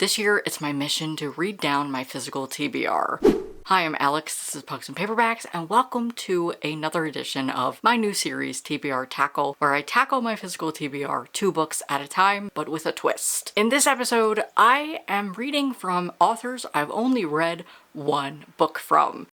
This year, it's my mission to read down my physical TBR. Hi, I'm Alex, this is Pucksandpaperbacks, and welcome to another edition of my new series, TBR Tackle, where I tackle my physical TBR 2 books at a time, but with a twist. In this episode, I am reading from authors I've only read one book from.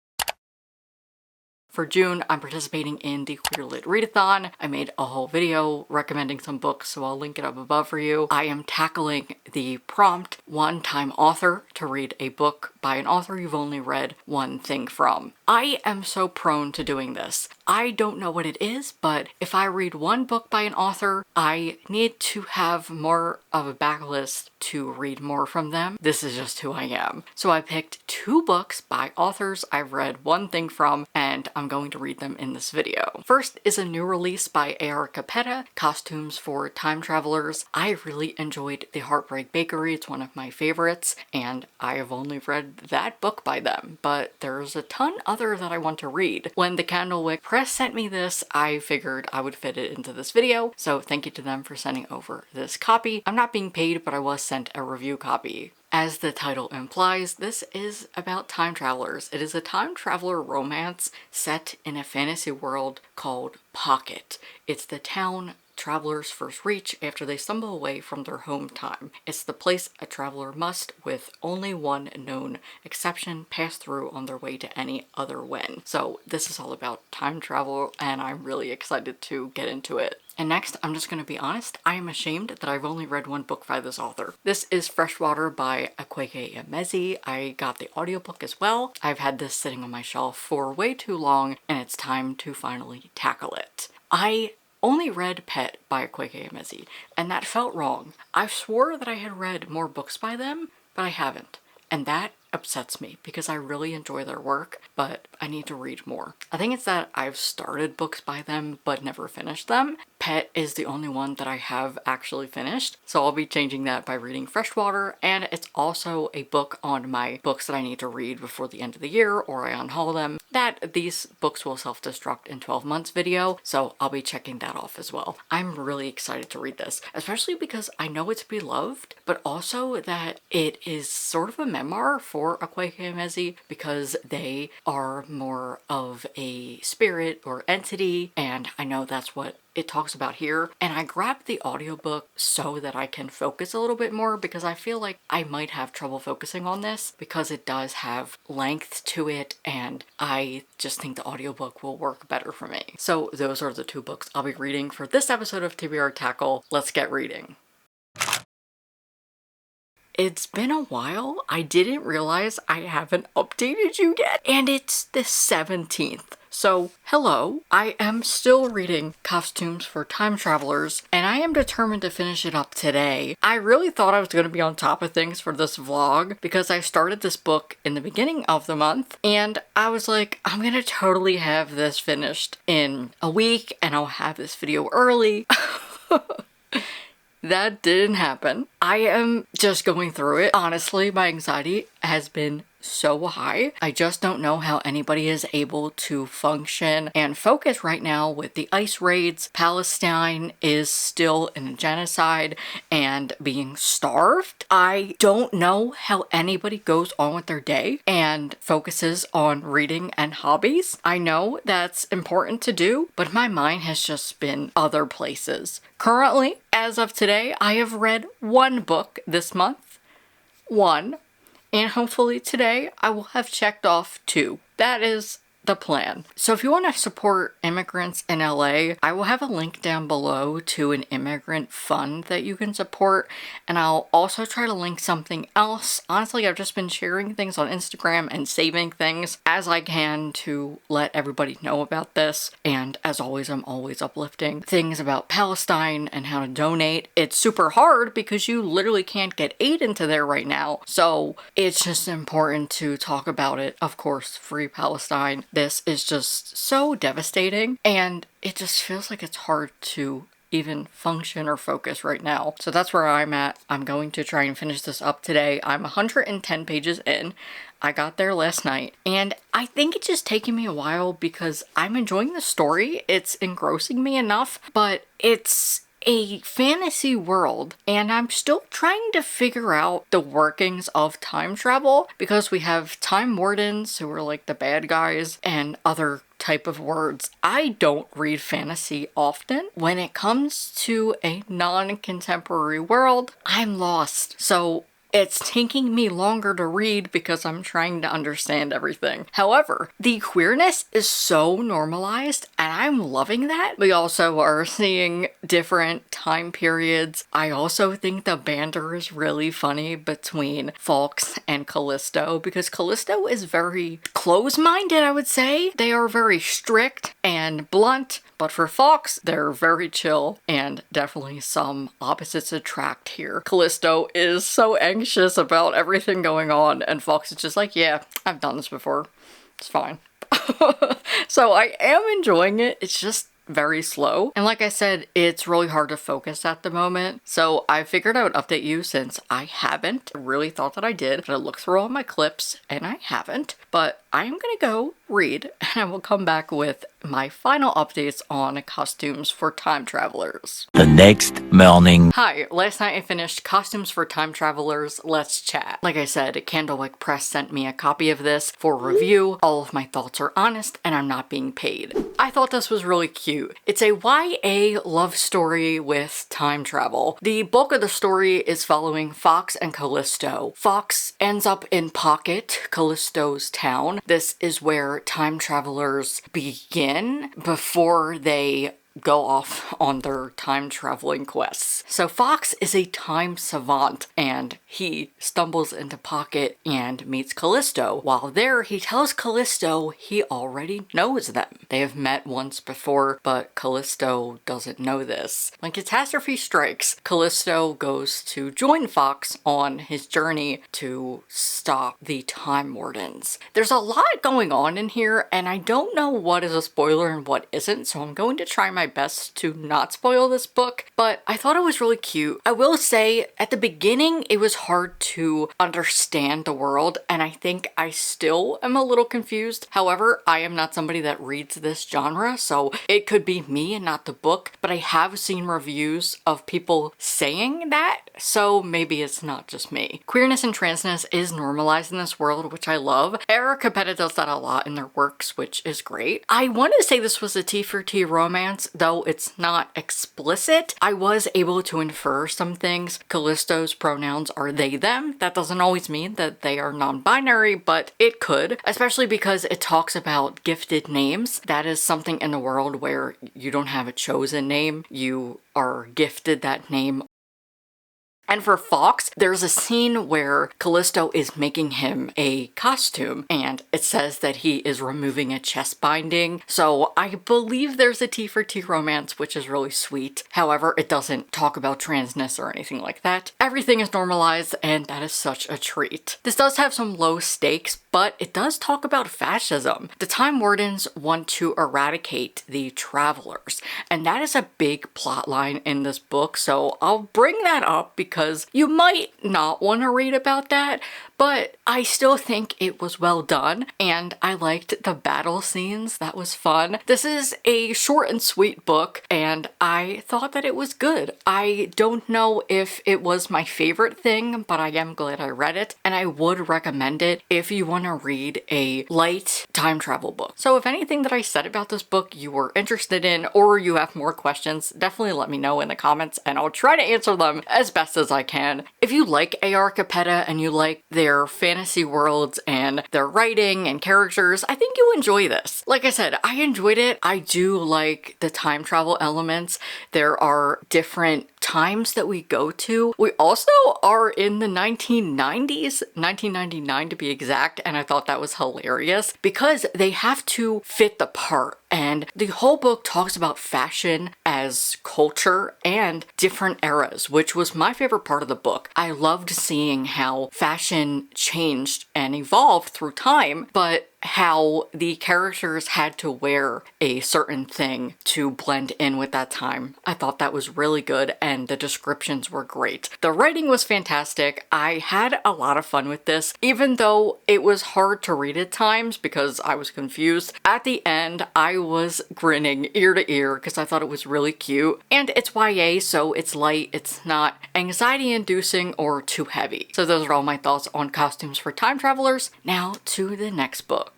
For June, I'm participating in the Queer Lit Readathon. I made a whole video recommending some books, so I'll link it up above for you. I am tackling the prompt one-time author to read a book by an author you've only read one thing from. I am so prone to doing this. I don't know what it is, but if I read one book by an author, I need to have more of a backlist to read more from them. This is just who I am. So I picked 2 books by authors I've read one thing from, and I'm going to read them in this video. First is a new release by A.R. Capetta, Costumes for Time Travelers. I really enjoyed The Heartbreak Bakery. It's one of my favorites, and I have only read that book by them, but there's a ton other that I want to read. When the Candlewick Press sent me this, I figured I would fit it into this video, so thank you to them for sending over this copy. I'm not being paid, but I was sent a review copy. As the title implies, this is about time travelers. It is a time traveler romance set in a fantasy world called Pocket. It's the town travelers first reach after they stumble away from their home time. It's the place a traveler must, with only one known exception, pass through on their way to any other Wren. So this is all about time travel, and I'm really excited to get into it. And next, I'm just going to be honest, I am ashamed that I've only read one book by this author. This is Freshwater by Akwaeke Emezi. I got the audiobook as well. I've had this sitting on my shelf for way too long, and it's time to finally tackle it. I only read Pet by Akwaeke Emezi, and that felt wrong. I swore that I had read more books by them, but I haven't. And that upsets me because I really enjoy their work, but I need to read more. I think it's that I've started books by them but never finished them. Pet is the only one that I have actually finished, so I'll be changing that by reading Freshwater, and it's also a book on my books that I need to read before the end of the year or I unhaul them. That these books will self-destruct in 12 months video, so I'll be checking that off as well. I'm really excited to read this, especially because I know it's beloved, but also that it is sort of a memoir for Akwaeke Emezi because they are more of a spirit or entity, and I know that's what it talks about here. And I grabbed the audiobook so that I can focus a little bit more because I feel like I might have trouble focusing on this because it does have length to it, and I just think the audiobook will work better for me. So those are the 2 books I'll be reading for this episode of TBR Tackle. Let's get reading. It's been a while. I didn't realize I haven't updated you yet, and it's the 17th. So, hello, I am still reading Costumes for Time Travelers, and I am determined to finish it up today. I really thought I was going to be on top of things for this vlog because I started this book in the beginning of the month, and I was like, I'm going to totally have this finished in a week, and I'll have this video early. That didn't happen. I am just going through it. Honestly, my anxiety has been so high. I just don't know how anybody is able to function and focus right now with the ICE raids. Palestine is still in a genocide and being starved. I don't know how anybody goes on with their day and focuses on reading and hobbies. I know that's important to do, but my mind has just been other places. Currently, as of today, I have read 1 book this month. 1. And hopefully today I will have checked off 2. That is the plan. So if you want to support immigrants in LA, I will have a link down below to an immigrant fund that you can support, and I'll also try to link something else. Honestly, I've just been sharing things on Instagram and saving things as I can to let everybody know about this, and as always, I'm always uplifting things about Palestine and how to donate. It's super hard because you literally can't get aid into there right now, so it's just important to talk about it. Of course, free Palestine. This is just so devastating, and it just feels like it's hard to even function or focus right now. So that's where I'm at. I'm going to try and finish this up today. I'm 110 pages in. I got there last night, and I think it's just taking me a while because I'm enjoying the story. It's engrossing me enough, but it's a fantasy world, and I'm still trying to figure out the workings of time travel because we have time wardens who are like the bad guys and other type of words. I don't read fantasy often. When it comes to a non-contemporary world, I'm lost. So it's taking me longer to read because I'm trying to understand everything. However, the queerness is so normalized and I'm loving that. We also are seeing different time periods. I also think the banter is really funny between Fawkes and Callisto because Callisto is very close-minded, I would say. They are very strict and blunt, but for Fawkes, they're very chill and definitely some opposites attract here. Callisto is so anxious about everything going on and Fawkes is just like, yeah, I've done this before. It's fine. So I am enjoying it. It's just very slow. And like I said, it's really hard to focus at the moment. So I figured I would update you since I haven't. I really thought that I did, but I looked through all my clips and I haven't. But I'm gonna go read and I will come back with my final updates on costumes for time travelers. The next morning. Hi, last night I finished Costumes for Time Travelers, Let's Chat. Like I said, Candlewick Press sent me a copy of this for review. All of my thoughts are honest and I'm not being paid. I thought this was really cute. It's a YA love story with time travel. The bulk of the story is following Fawkes and Callisto. Fawkes ends up in Pocket, Callisto's town. This is where time travelers begin before they go off on their time traveling quests. So Fawkes is a time savant and he stumbles into Pocket and meets Callisto. While there, he tells Callisto he already knows them. They have met once before, but Callisto doesn't know this. When catastrophe strikes, Callisto goes to join Fawkes on his journey to stop the Time Wardens. There's a lot going on in here and I don't know what is a spoiler and what isn't, so I'm going to try my best to not spoil this book, but I thought it was really cute. I will say at the beginning it was hard to understand the world and I think I still am a little confused. However, I am not somebody that reads this genre, so it could be me and not the book, but I have seen reviews of people saying that, so maybe it's not just me. Queerness and transness is normalized in this world, which I love. Capetta does that a lot in their works, which is great. I wanted to say this was a T for T romance, though it's not explicit. I was able to infer some things. Callisto's pronouns are they, them. That doesn't always mean that they are non-binary, but it could, especially because it talks about gifted names. That is something in the world where you don't have a chosen name. You are gifted that name. And for Fawkes, there's a scene where Callisto is making him a costume and it says that he is removing a chest binding. So I believe there's a T for T romance, which is really sweet. However, it doesn't talk about transness or anything like that. Everything is normalized and that is such a treat. This does have some low stakes, but it does talk about fascism. The Time Wardens want to eradicate the travelers, and that is a big plot line in this book, so I'll bring that up because you might not want to read about that, but I still think it was well done, and I liked the battle scenes. That was fun. This is a short and sweet book, and I thought that it was good. I don't know if it was my favorite thing, but I am glad I read it, and I would recommend it if you want to read a light time travel book. So if anything that I said about this book you were interested in, or you have more questions, definitely let me know in the comments, and I'll try to answer them as best as I can. If you like A.R. Capetta and you like their fantasy worlds and their writing and characters, I think you'll enjoy this. Like I said, I enjoyed it. I do like the time travel elements. There are different times that we go to. We also are in the 1990s, 1999 to be exact, and I thought that was hilarious because they have to fit the part. And the whole book talks about fashion as culture and different eras, which was my favorite part of the book. I loved seeing how fashion changed and evolved through time, but how the characters had to wear a certain thing to blend in with that time. I thought that was really good, and the descriptions were great. The writing was fantastic. I had a lot of fun with this, even though it was hard to read at times because I was confused. At the end, I was grinning ear to ear because I thought it was really cute. And it's YA, so it's light. It's not anxiety-inducing or too heavy. So those are all my thoughts on Costumes for Time Travelers. Now to the next book.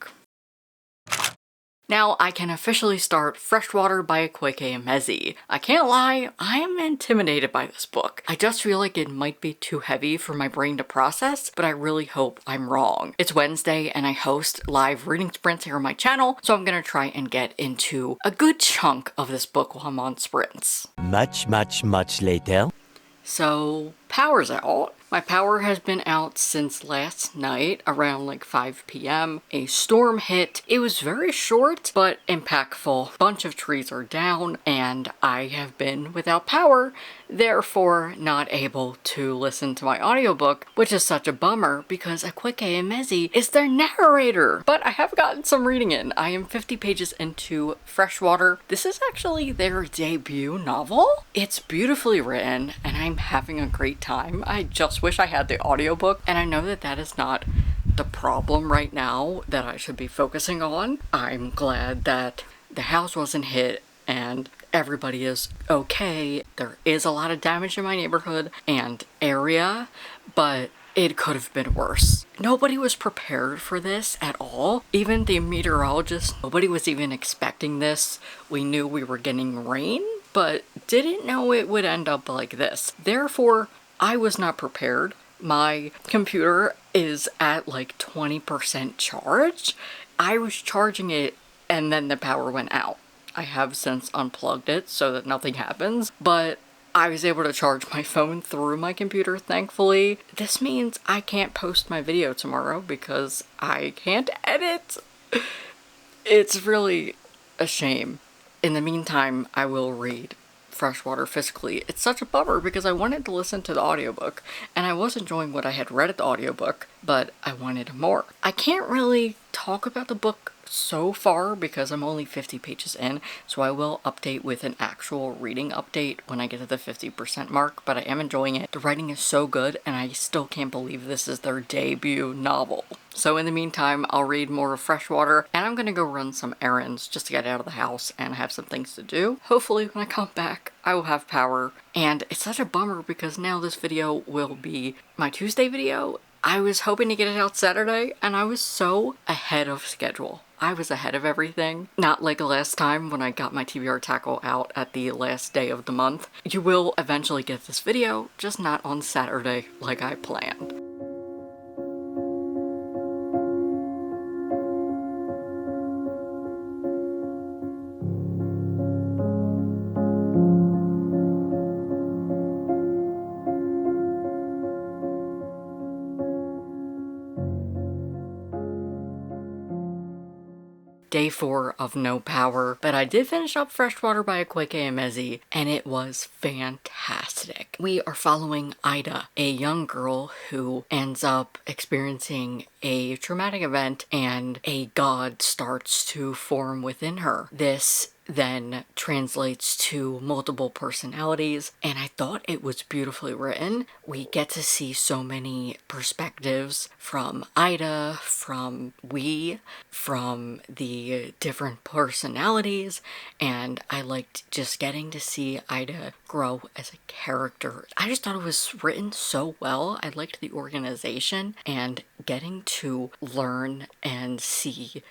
Now I can officially start Freshwater by Akwaeke Emezi. I can't lie, I am intimidated by this book. I just feel like it might be too heavy for my brain to process, but I really hope I'm wrong. It's Wednesday and I host live reading sprints here on my channel, so I'm gonna try and get into a good chunk of this book while I'm on sprints. Much later. So, power's out. My power has been out since last night around like 5 p.m. A storm hit. It was very short but impactful. A bunch of trees are down and I have been without power, therefore not able to listen to my audiobook, which is such a bummer because Akwaeke Emezi is their narrator. But I have gotten some reading in. I am 50 pages into Freshwater. This is actually their debut novel. It's beautifully written and I'm having a great time. I just wish I had the audiobook, and I know that that is not the problem right now that I should be focusing on. I'm glad that the house wasn't hit and everybody is okay. There is a lot of damage in my neighborhood and area, but it could have been worse. Nobody was prepared for this at all. Even the meteorologist, nobody was even expecting this. We knew we were getting rain, but didn't know it would end up like this. Therefore, I was not prepared. My computer is at like 20% charge. I was charging it and then the power went out. I have since unplugged it so that nothing happens, but I was able to charge my phone through my computer, thankfully. This means I can't post my video tomorrow because I can't edit. It's really a shame. In the meantime, I will read Freshwater physically. It's such a bummer because I wanted to listen to the audiobook and I was enjoying what I had read at the audiobook, but I wanted more. I can't really talk about the book so far because I'm only 50 pages in, so I will update with an actual reading update when I get to the 50% mark, but I am enjoying it. The writing is so good and I still can't believe this is their debut novel. So in the meantime, I'll read more of Freshwater and I'm gonna go run some errands just to get out of the house and have some things to do. Hopefully when I come back, I will have power. And it's such a bummer because now this video will be my Tuesday video. I was hoping to get it out Saturday and I was so ahead of schedule. I was ahead of everything. Not like last time when I got my TBR Tackle out at the last day of the month. You will eventually get this video, just not on Saturday like I planned. Day 4 of no power, but I did finish up Freshwater by Akwaeke Emezi, and it was fantastic. We are following Ida, a young girl who ends up experiencing a traumatic event and a god starts to form within her. This then translates to multiple personalities, and I thought it was beautifully written. We get to see so many perspectives from Ida, from from the different personalities, and I liked just getting to see Ida grow as a character. I just thought it was written so well. I liked the organization and getting to learn and see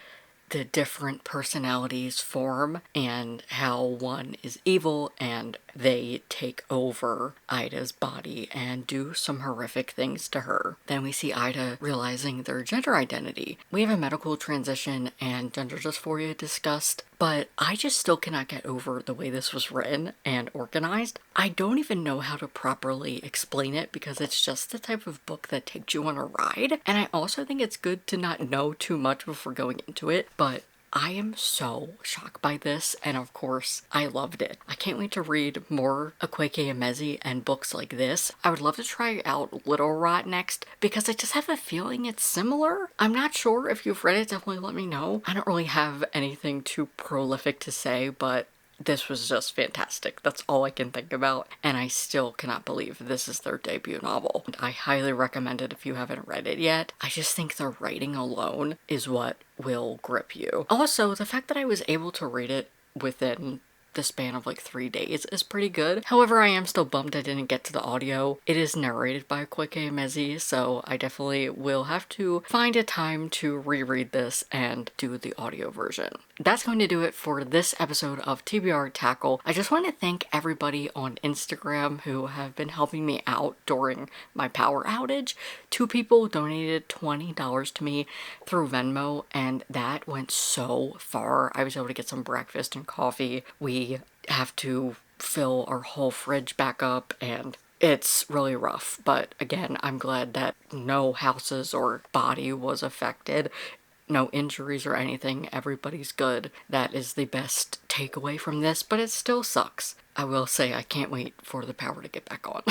the different personalities form and how one is evil and they take over Ida's body and do some horrific things to her. Then we see Ida realizing their gender identity. We have a medical transition and gender dysphoria discussed, but I just still cannot get over the way this was written and organized. I don't even know how to properly explain it because it's just the type of book that takes you on a ride. And I also think it's good to not know too much before going into it, but I am so shocked by this, and of course, I loved it. I can't wait to read more Akwaeke Emezi and books like this. I would love to try out Little Rot next, because I just have a feeling it's similar. I'm not sure. If you've read it, definitely let me know. I don't really have anything too prolific to say, but this was just fantastic. That's all I can think about, and I still cannot believe this is their debut novel. And I highly recommend it if you haven't read it yet. I just think the writing alone is what will grip you. Also, the fact that I was able to read it within the span of like 3 days is pretty good. However, I am still bummed I didn't get to the audio. It is narrated by Akwaeke Emezi, so I definitely will have to find a time to reread this and do the audio version. That's going to do it for this episode of TBR Tackle. I just want to thank everybody on Instagram who have been helping me out during my power outage. 2 people donated $20 to me through Venmo, and that went so far. I was able to get some breakfast and coffee. We have to fill our whole fridge back up, and it's really rough. But again, I'm glad that no houses or body was affected. No injuries or anything. Everybody's good. That is the best takeaway from this, but it still sucks. I will say I can't wait for the power to get back on.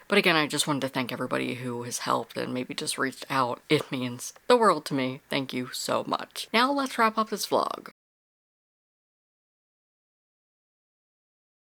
But again, I just wanted to thank everybody who has helped and maybe just reached out. It means the world to me. Thank you so much. Now let's wrap up this vlog.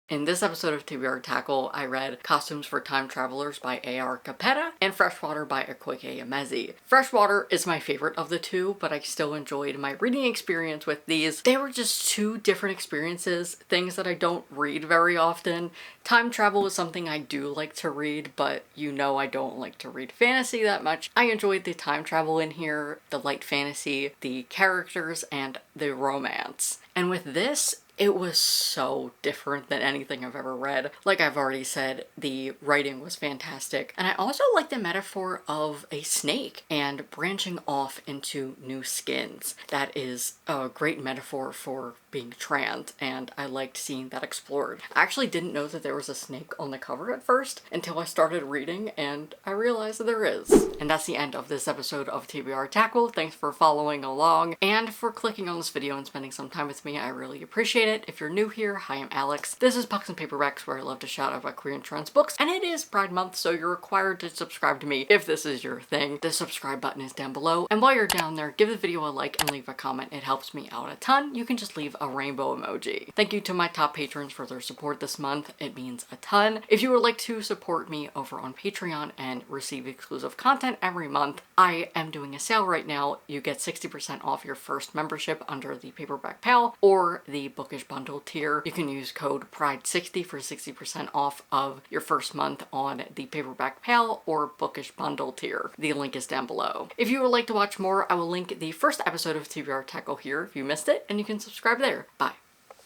In this episode of TBR Tackle, I read Costumes for Time Travelers by A.R. Capetta and Freshwater by Akwaeke Emezi. Freshwater is my favorite of the two, but I still enjoyed my reading experience with these. They were just 2 different experiences, things that I don't read very often. Time travel is something I do like to read, but you know I don't like to read fantasy that much. I enjoyed the time travel in here, the light fantasy, the characters, and the romance. And with this, it was so different than anything I've ever read. Like I've already said, the writing was fantastic. And I also like the metaphor of a snake and branching off into new skins. That is a great metaphor for being trans, and I liked seeing that explored. I actually didn't know that there was a snake on the cover at first until I started reading, and I realized that there is. And that's the end of this episode of TBR Tackle. Thanks for following along and for clicking on this video and spending some time with me. I really appreciate it. If you're new here, hi, I'm Alex. This is Pucks and Paperbacks, where I love to shout out about queer and trans books, and it is Pride Month, so you're required to subscribe to me if this is your thing. The subscribe button is down below, and while you're down there, give the video a like and leave a comment. It helps me out a ton. You can just leave a rainbow emoji. Thank you to my top patrons for their support this month. It means a ton. If you would like to support me over on Patreon and receive exclusive content every month, I am doing a sale right now. You get 60% off your first membership under the Paperback Pal or the Bookish bundle tier. You can use code PRIDE60 for 60% off of your first month on the Paperback Pal or Bookish bundle tier. The link is down below. If you would like to watch more, I will link the first episode of TBR Tackle here if you missed it, and you can subscribe there. Bye.